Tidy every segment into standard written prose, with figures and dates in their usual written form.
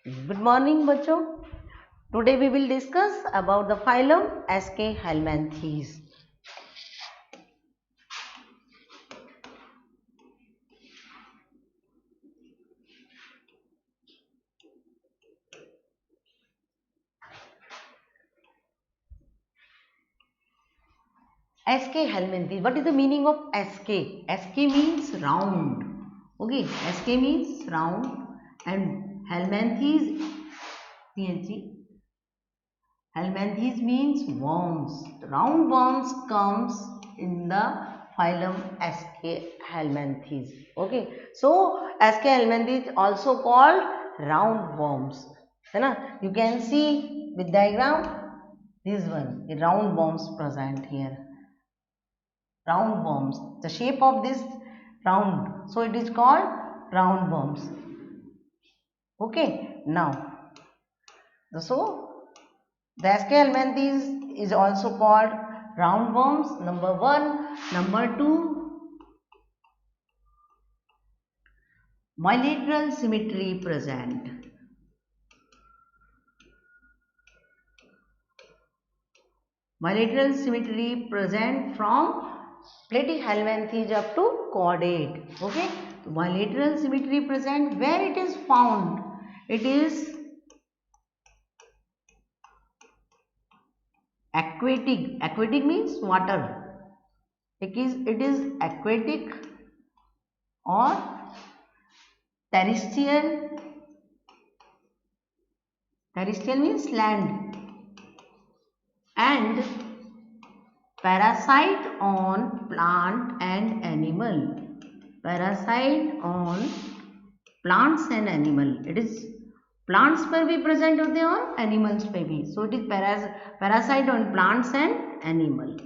Good morning, बच्चों. Today we will discuss about the phylum Aschelminthes. Aschelminthes. What is the meaning of Aschel? Aschel means round. Okay, Aschel means round, and Helminthes. Helminthes means worms. Round worms comes in the phylum Aschelminthes. Okay, so Aschelminthes also called round worms. है ना? You can see with diagram this one, the round worms present here. Round worms. The shape of this round, so it is called round worms. Okay, now so the Aschelminthes is also called roundworms. Number 1. Number 2, bilateral symmetry present. Bilateral symmetry present from platyhelminthes up to caudate. Okay, so bilateral symmetry present. Where it is found? It is aquatic. Aquatic means water. It is aquatic or terrestrial. Terrestrial means land, and parasite on plant and animal. Parasite on plants and animal. It is plants पर भी present होते हैं और animals पे भी. So it is parasite on plants and animal.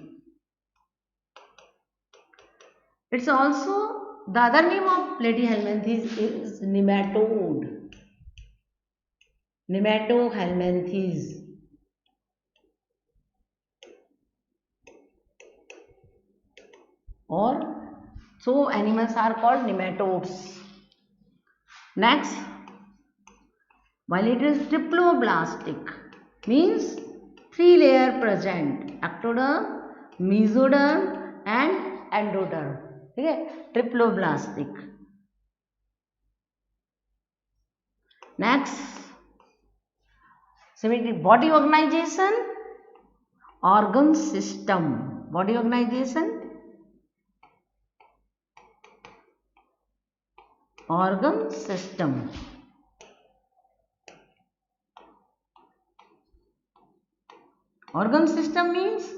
It's also the other name of platyhelminthes is nematode. Nematohelminthes. Or so animals are called nematodes. Next, bilateral triploblastic means 3 layer present: ectoderm, mesoderm and endoderm. ठीक है, triploblastic. Next, symmetry, body organization, organ system. Body organization, organ system. Organ system means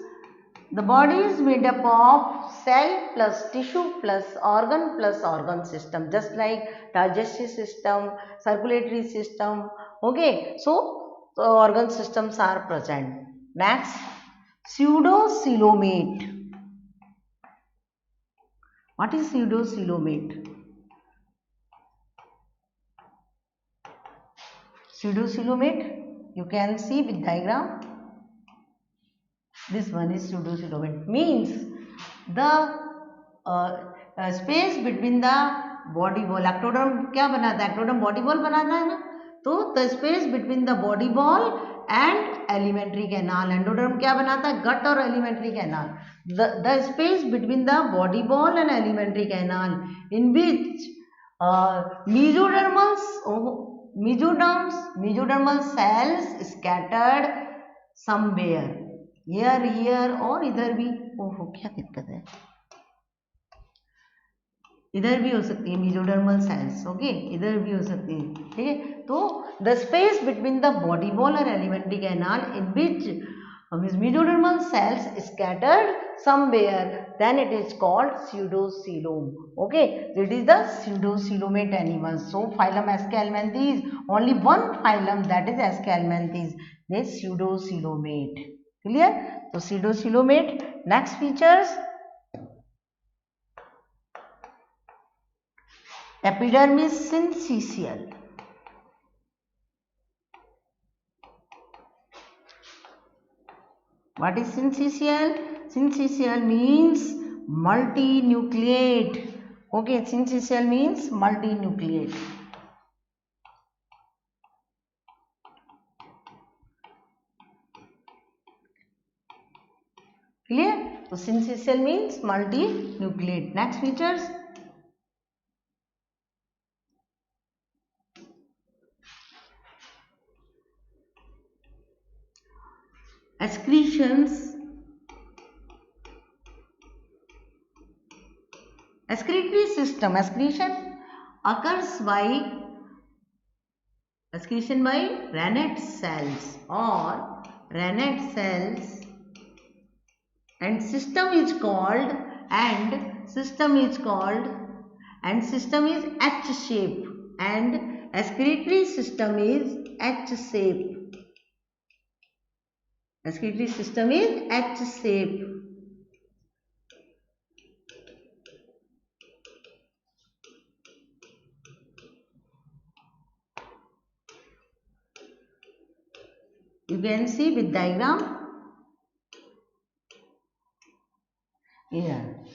the body is made up of cell plus tissue plus organ system, just like digestive system, circulatory system. Okay, so the organ systems are present. Next, pseudocoelomate. What is pseudocoelomate? Pseudocoelomate, you can see with diagram. This one is pseudocoelomate, means the space between the body wall. Ectoderm क्या बनाता है? Ectoderm body wall बनाता है ना. तो the space between the body wall and alimentary canal. Endoderm क्या बनाता है? Gut और alimentary canal. The space between the body wall and alimentary canal, in which mesodermal cells scattered somewhere. Here और इधर भी. ओहो, क्या दिक्कत है? इधर भी हो सकती है mesodermal cells. ओके, इधर भी हो सकती है. ठीक है, तो the space between the body wall and alimentary canal, in which mesodermal cells scattered somewhere, then it is called pseudocoelom. Okay, it is the pseudocoelomate animals. So phylum Aschelminthes, only one phylum, that is Aschelminthes, is pseudocoelomate. Clear? So pseudocoelomate. Next features, epidermis syncytial. What is syncytial? Syncytial means multinucleate. Okay, syncytial means multinucleate. Clear? So syncytial means multinucleate. Next features. Excretions. Excretory system. Excretion by Ranette cells or Ranette cells, and system is called H shape, and excretory system is H shape. Excretory system is H shape. You can see with diagram.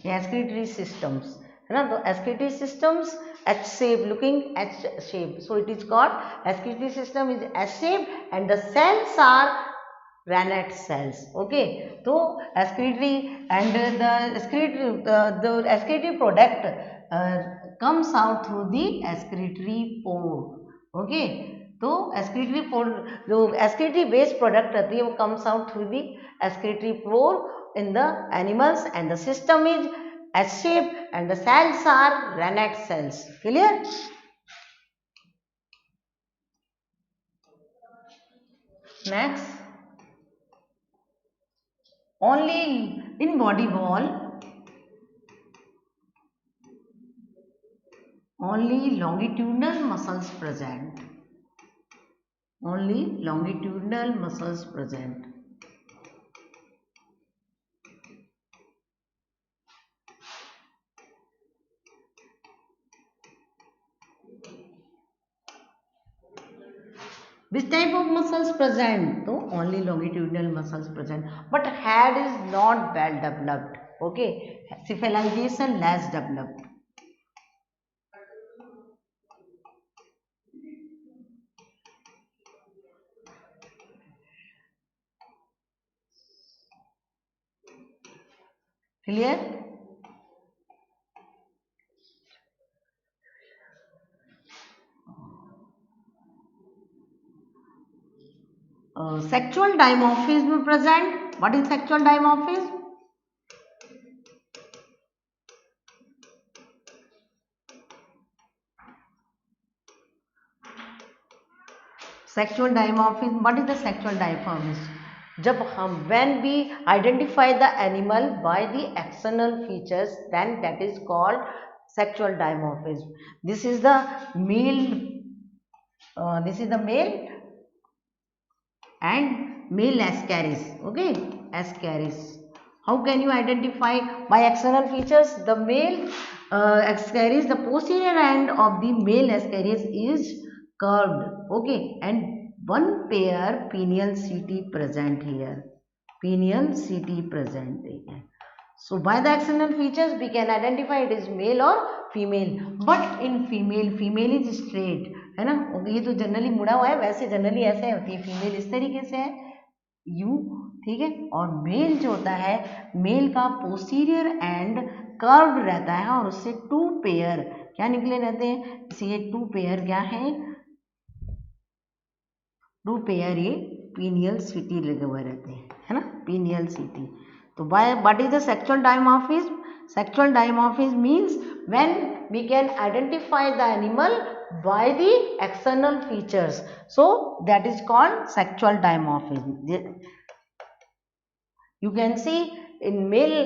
Excretory systems, है ना? तो excretory systems H shape, looking H shape, so it is called excretory system is H shape, and the cells are Ranette cells. Okay, so excretory and the excretory product comes out through the excretory pore. Okay, तो excretory pore, जो excretory based product रहती है वो comes out through the excretory pore in the animals, and the system is S shape, and the cells are Ranette cells. Clear? Next, only in body wall, only longitudinal muscles present. Only longitudinal muscles present. Which type of muscles present? So only longitudinal muscles present, but head is not well developed. Okay, cephalization less developed. Clear? Sexual dimorphism present. What is sexual dimorphism? Sexual dimorphism. What is the sexual dimorphism? जब हम when we identify the animal by the external features, then that is called sexual dimorphism. This is the male. This is the male and male ascaris. Okay, ascaris. How can you identify by external features? The male ascaris, the posterior end of the male ascaris is curved. Okay, and one pair pineal CT present here. Pineal CT present here. So by the external features we can identify it is male or female. But in female is straight, है ना? ये तो generally मुड़ा हुआ है, वैसे generally ऐसे होती है फीमेल, इस तरीके से है यू, ठीक है। और मेल जो होता है, मेल का पोस्टीरियर एंड कर्व्ड रहता है और उससे टू पेयर क्या निकले रहते हैं, इसे टू पेयर क्या है, टू पेयर ये पीनियल सीटी लगे हुए रहते हैं, है ना, पीनियल सीटी। तो by what is the sexual dimorphism? Sexual dimorphism means when we can identify the animal by the external features. So that is called sexual dimorphism. You can see in male,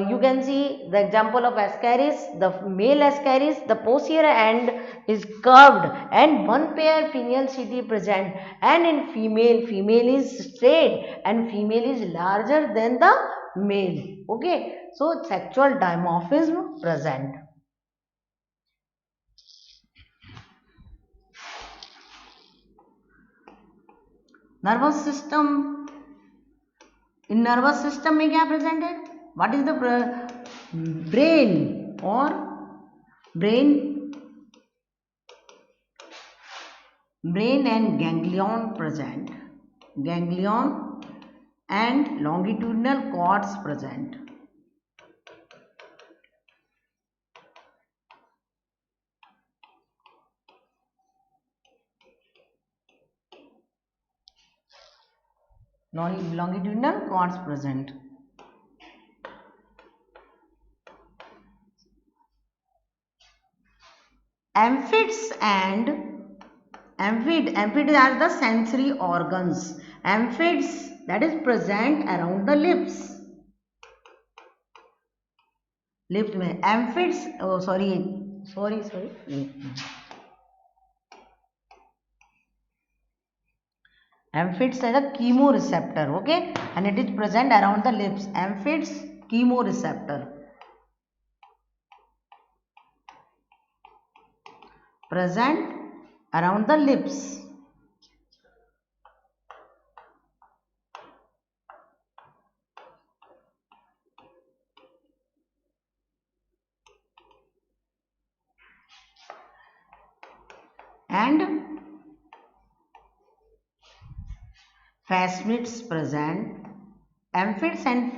you can see the example of ascaris. The male ascaris, the posterior end is curved and one pair pineal CT present, and in female is straight and female is larger than the male. Okay, so sexual dimorphism present. Nervous system. In nervous system में क्या present है? What is the brain or brain and ganglion present. Ganglion and longitudinal cords present. Longitudinal cords present. Amphids are the sensory organs. Amphids that is present around the lips. Lips में amphids, oh sorry. Amphids are the chemoreceptor, okay, and it is present around the lips. Amphids chemoreceptor present around the lips. And phasmids present. Amphids and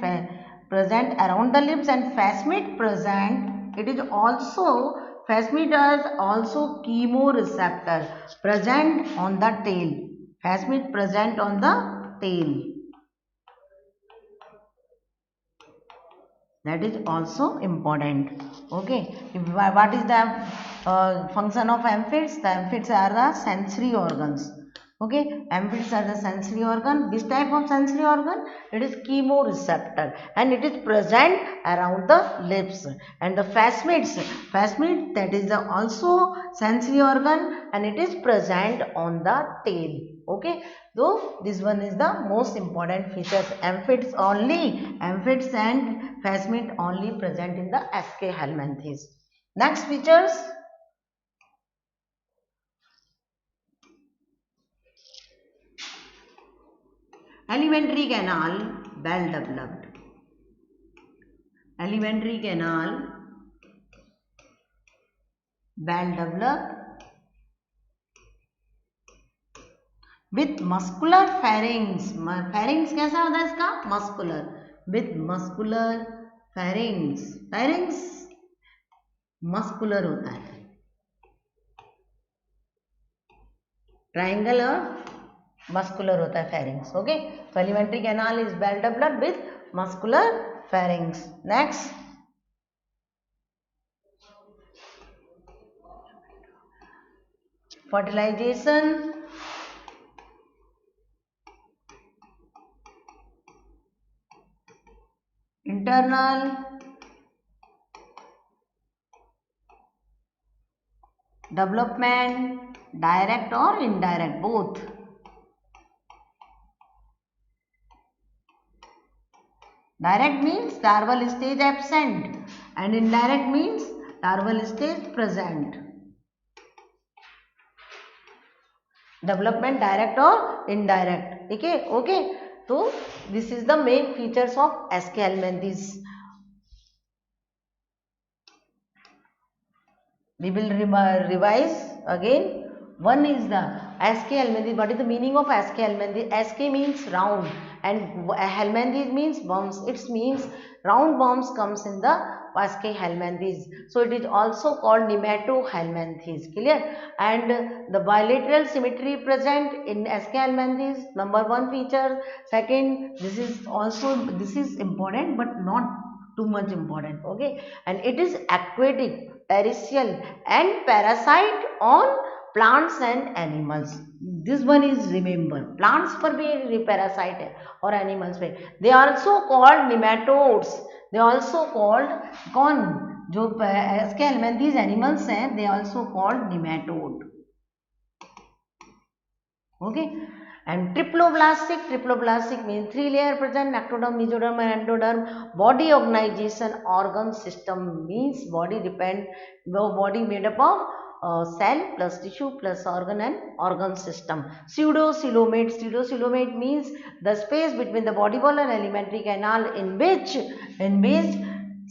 present around the lips, and phasmid present. It is also phasmid is also chemoreceptor present on the tail. Phasmid present on the tail. That is also important. Okay, what is the function of amphids? The amphids are the sensory organs. Okay, amphids are the sensory organ. This type of sensory organ, it is chemoreceptor and it is present around the lips. And the phasmid that is also sensory organ and it is present on the tail. Okay, so this one is the most important features. Amphids and phasmid only present in the SK helminthes. Next features. Alimentary canal well developed. Alimentary canal well developed with muscular pharynx. Pharynx कैसा होता है इसका? Muscular. With muscular pharynx. Pharynx muscular होता है. Triangle और muscular होता है pharynx. Okay. So alimentary canal is well developed with muscular pharynx. Next. Fertilization. Internal development, direct or indirect, both. Direct means larval stage absent and indirect means larval stage present. Development direct or indirect. Okay. So this is the main features of SK helminthes. We will revise again. One is the SK helminthes. What is the meaning of SK helminthes? SK means round and helminthes means worms. It means round worms comes in the SK helminthes. So it is also called nematohelminthes. Clear? And the bilateral symmetry present in SK helminthes. Number one feature. Second, this is important but not too much important. Okay, and it is aquatic, terrestrial and parasite on plants and animals. This one is remember, plants पर भी parasite है और animals पे. They are also called nematodes. They are also called कौन जो इसके helminthes animals हैं, they are also called nematode. Okay. And triploblastic means 3 layer present, ectoderm, mesoderm and endoderm. Body organization, organ system means body made up of cell plus tissue plus organ and organ system. Pseudocoelomate means the space between the body wall and alimentary canal in which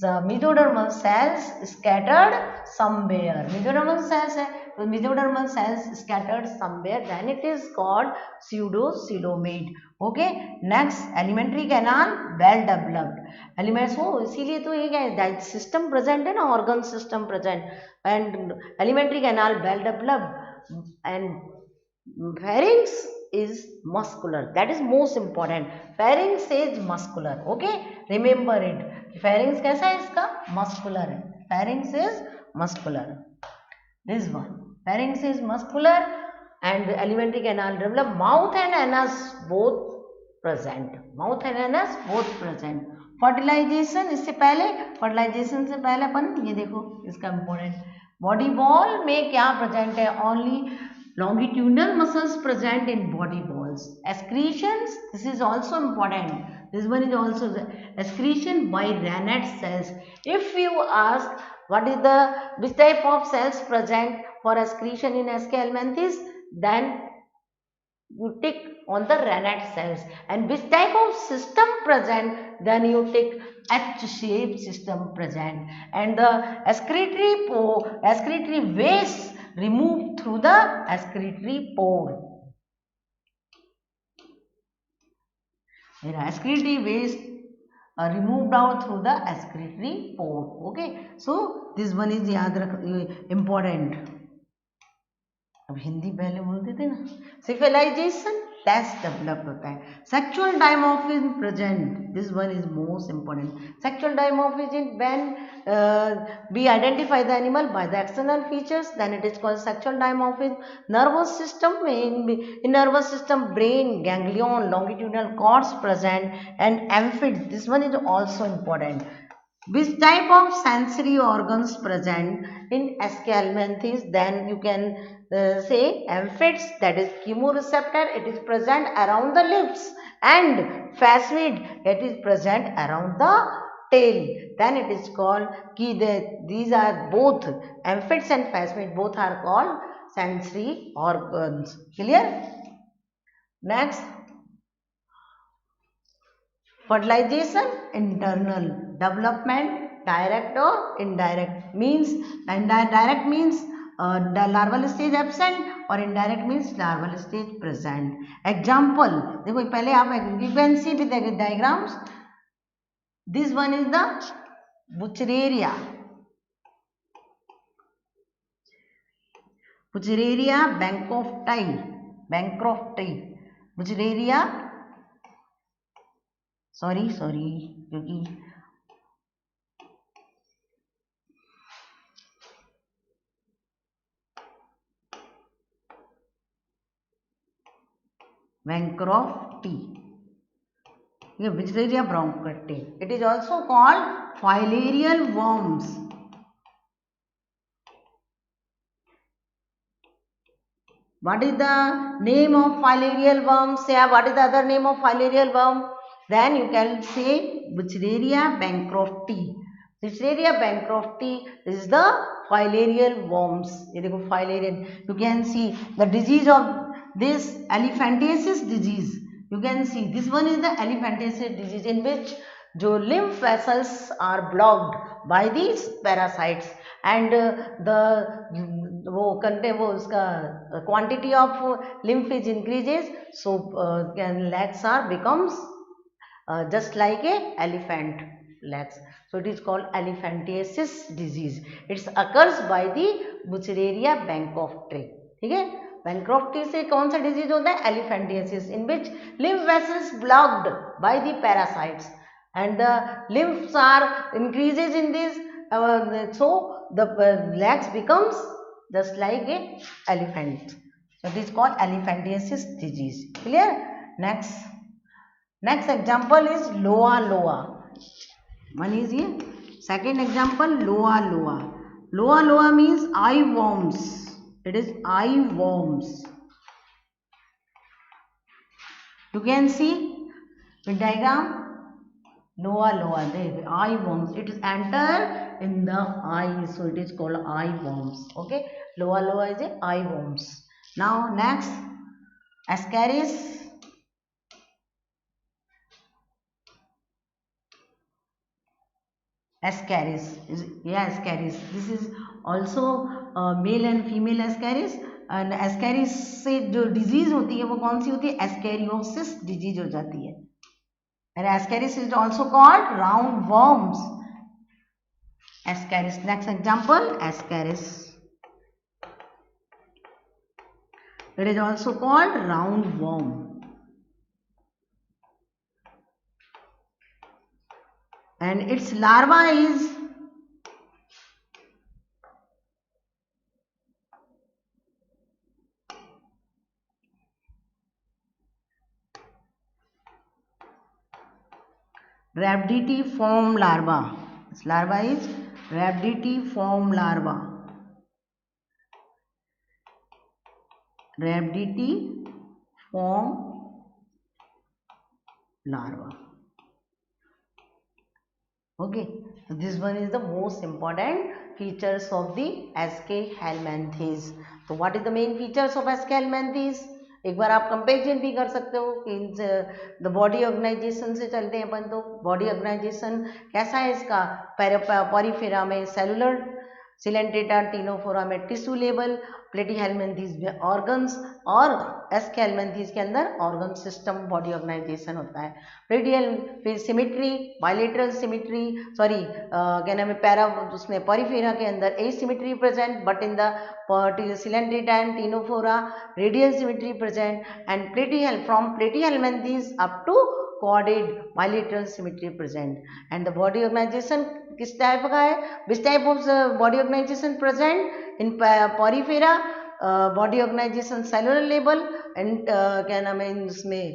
mesodermal cells scattered somewhere. Mesodermal cells है तो mesodermal cells scattered somewhere, then it is called pseudocoelomate. Okay, next alimentary canal well developed. Elements हो, इसीलिए तो ये क्या system present है ना, organ system present, and alimentary canal well developed, and pharynx is muscular. That is most important. Pharynx is muscular. Okay, remember it. Pharynx कैसा है इसका? Muscular है. Pharynx is muscular. This one. Pharynx is muscular and alimentary canal develop. Mouth and anus both present. Mouth and anus both present. Fertilization इससे पहले, fertilisation से पहले अपन ये देखो इसका इम्पोर्टेंट, बॉडी बॉल में क्या प्रेजेंट है? Only longitudinal muscles present in body balls. Excretions, this is also important. This one is also the excretion by Raynaud cells. If you ask what is the which type of cells present for excretion in Escherichia, then you tick on the Raynaud cells. And which type of system present, then you tick H-shaped system present. And the excretory waste removed through the excretory pore. Excretory waste removed out through the excretory pore. Okay, so this one is याद रख important. अब हिंदी पहले बोलते थे ना. Cephalisation less developed होता है. Sexual dimorphism present. This one is most important. Sexual dimorphism when we identify the animal by the external features, then it is called sexual dimorphism. Nervous system, in nervous system, brain, ganglion, longitudinal cords present, and amphids. This one is also important. Which type of sensory organs present in Escherichia? Then you can say amphids, that is chemoreceptor, it is present around the lips, and phasmid, it is present around the tail. Then it is called these are both amphids and phasmid, both are called sensory organs. Clear? Next, fertilization, internal development, direct or indirect. Means direct means the larval stage absent, और indirect means larval stage present. Example, देखो पहले आप you can see with the diagrams. This one is the Buchereria. Buchereria bancrofti. Buchereria. Sorry, क्योंकि bancrofti. Buchereria bancrofti. It is also called filarial worms. What is the name of filarial worms? Yeah, what is the other name of filarial worm? Then you can say Buchereria bancrofti. Buchereria bancrofti is the filarial worms. ये देखो filarial. You can see the disease of this elephantiasis disease. You can see this one is the elephantiasis disease in which जो lymph vessels are blocked by these parasites, and उसका quantity of lymph is increases, so legs are becomes just like a elephant legs. So it is called elephantiasis disease. It occurs by the Buchereria bancrofti. ठीक है, bancrofti से कौन सा disease होता है? Elephantiasis, in which lymph vessels blocked by the parasites, and the lymphs are increases in this, so the legs becomes just like a elephant. So it is called elephantiasis disease. Clear? Next example is Loa. One is here. Second example, Loa. Loa means eye worms. It is eye worms. You can see in diagram. Loa, the eye worms. It is enter in the eye, so it is called eye worms. Okay, Loa is a eye worms. Now next, Ascaris. ascaris is, yeah, ascaris. This is also male and female Ascaris. And Ascaris से जो disease होती है वो कौन सी होती है? एस्कैरियोसिस disease हो जाती है. And Ascaris is also called round worms. Ascaris. Next example, Ascaris. It is also called roundworm. And its larva is rhabditiform larva. Its larva is rhabditiform larva. Rhabditiform larva. Okay, so this one is the most important features of the Aschelminthes. So what is the main features of Aschelminthes? एक बार आप comparison भी कर सकते हो कि the body organisation से चलते हैं अपन. तो बॉडी ऑर्गेनाइजेशन कैसा है इसका? पॉरीफेरा में सेलुलर, सिलेंट्रेटा टीनोफोरा में टिश्यू लेवल, प्लेटीहेल्मिन्थीज में ऑर्गन्स, और एस्केल्मिन्थीज के अंदर ऑर्गन सिस्टम बॉडी ऑर्गेनाइजेशन होता है. प्लेटियल फिर सिमेट्री, बायलेटरल सिमेट्री, सॉरी क्या नाम है, पैरा उसमें पॉरीफेरा के अंदर asymmetry present, but in the Coelenterata and Ctenophora radial symmetry present. And platyhel from Platyhelminthes up to corded bilateral symmetry present. And the body organization किस type का है? Which type of body organization present in porifera? Body organization cellular level and क्या नाम है इसमें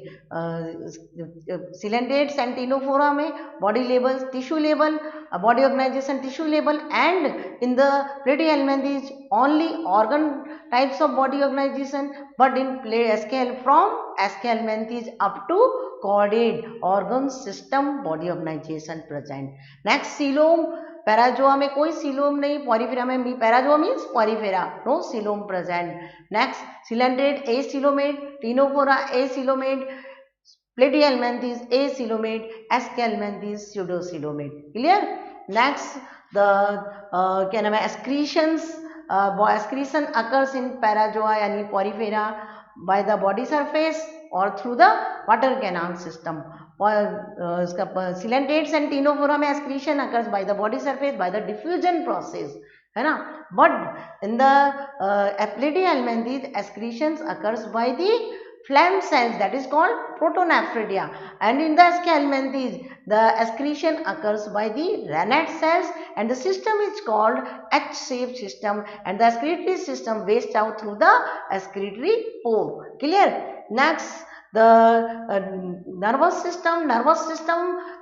coelenterates and ctenophora में body level tissue level, body organization tissue level. And in the platyhelminthes only organ types of body organization, but in SKL from Aschelminthes up to chordate organ system body organization present. Next, coelom. Parazoa में कोई coelom नहीं, Porifera में भी. Parazoa means Porifera, no coelom present. Next, Coelenterate acoelomate, Ctenophora acoelomate, Platyhelminthes acoelomate, Aschelminthes pseudocoelomate. Clear? Next, the क्या नाम है, एक्सक्रीशंस. Excretion occurs in parazoa यानी porifera by the body surface or through the water canal system. और इसका coelenterates and ctenophora में excretion occurs by the body surface by the diffusion process, है ना. But in the platyhelminthes excretions occurs by the phlegm cells, that is called protonephridia. And in the Aschelminthes the excretion occurs by the Rannette cells, and the system is called H-shaped system, and the excretory system wastes out through the excretory pore. Clear? Next, the nervous system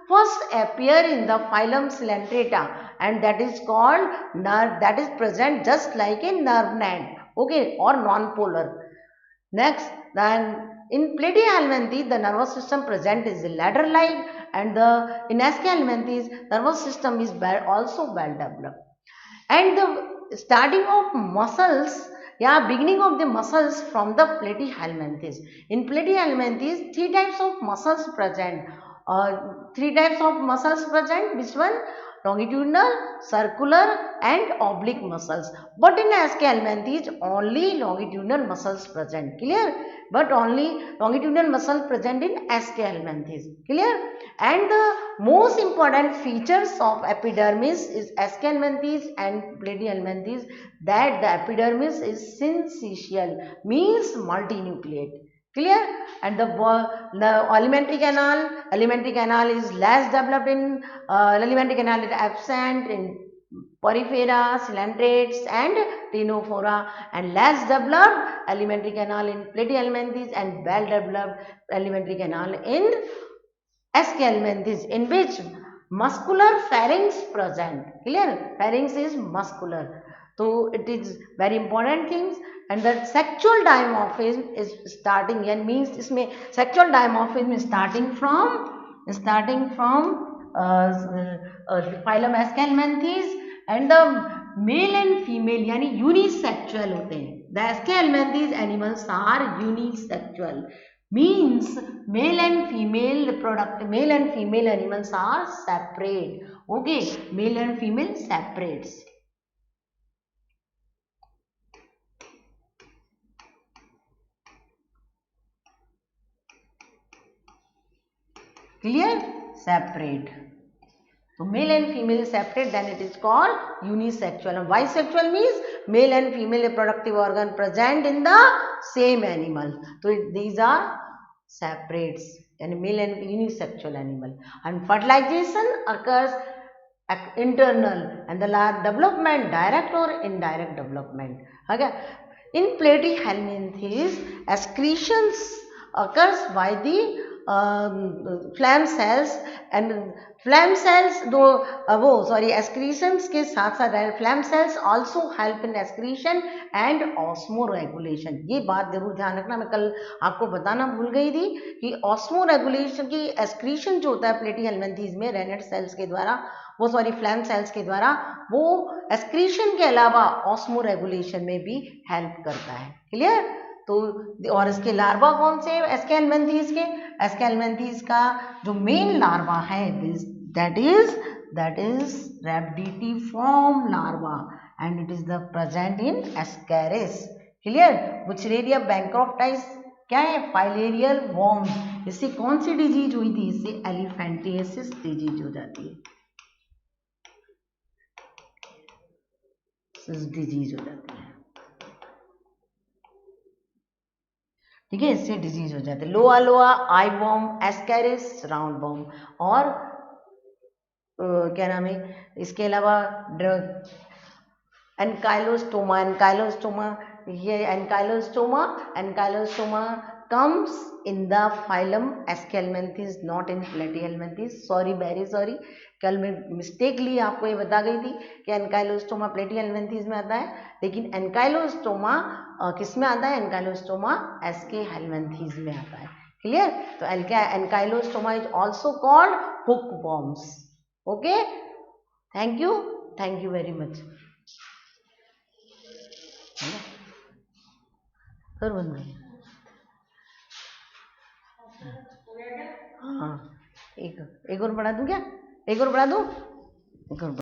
first appear in the phylum Coelenterata, and that is called nerve, that is present just like a nerve net, okay, or non-polar. Next, then in platyhelminthes the nervous system present is ladder-like, and in Aschelminthes nervous system is also well developed. And the starting of muscles, beginning of the muscles from the platyhelminthes. In platyhelminthes three types of muscles present. Which one? Longitudinal, circular and oblique muscles. But in Aschelminthes only longitudinal muscles present. Clear? But only longitudinal muscle present in Aschelminthes. Clear? And the most important features of epidermis is Aschelminthes and platyhelminthes, that the epidermis is syncytial, means multinucleate. Clear? And the alimentary canal is less developed in alimentary canal is absent in porifera, coelentrates and ktenophora, and less developed alimentary canal in platyhelminthes and well developed alimentary canal in Aschelminthes, in which muscular pharynx present. Clear? Pharynx is muscular. So it is very important things. And the sexual dimorphism is starting, and means इसमें sexual dimorphism is starting from phylum Aschelminthes, and the male and female यानी unisexual होते हैं. The Aschelminthes animals are unisexual, means male and female animals are separate. Okay, male and female separates. Clear? Separate. So male and female is separate, then it is called unisexual. And bisexual means male and female reproductive organ present in the same animal. So these are separates, and male and unisexual animal. And fertilization occurs internal, and the development direct or indirect development. Okay. In platyhelminthes, excretions occurs by the flame cells and flame cells दो वो sorry excretions के साथ साथ flame cells also help in excretion and osmoregulation. ये बात जरूर ध्यान रखना, मैं कल आपको बताना भूल गई थी कि ऑस्मो रेगुलेशन की एक्सक्रीशन जो होता है प्लेटीहेल्मिन्थीज में रेनेट सेल्स के द्वारा, वो सॉरी फ्लैम सेल्स के द्वारा, वो एक्सक्रीशन के अलावा ऑस्मो रेगुलेशन में भी हेल्प करता है. क्लियर? तो और इसके लार्वा कौन से एस्केल्मेंथीज के? एस्केल्मेंथीज का जो मेन लार्वा है that is rhabditiform larva and it is the present in Ascaris. Clear? Wuchereria bancrofti क्या है? Filarial worms. इससे कौन सी डिजीज हुई थी? इससे एलिफेंटिएसिस डिजीज हो जाती है. डिजीज हो जाती है. ठीक है, इससे डिजीज हो जाती है. लोआ लोआ, आई वॉर्म, एस्केरिस, राउंड वॉर्म. और क्या नाम है इसके अलावा? एनकाइलोस्टोमा. एनकाइलोस्टोमा, ये एनकाइलोस्टोमा comes in the phylum Aschelminthes, not in Platyhelminthes. Sorry, very sorry, कल मैं मिस्टेकली आपको ये बता गई थी कि एनकाइलोस्टोमा प्लेटीहेल्मिन्थीज में आता है, लेकिन एनकाइलोस्टोमा किस में आता है? एनकाइलोस्टोमा एस्केहेल्मिन्थीज में आता है. क्लियर? तो एनकाइलोस्टोमा is also called hook worms. Okay, thank you very much. फिर बंद. हाँ, एक और बढ़ा दूं क्या? एक और बढ़ा दूं? एक और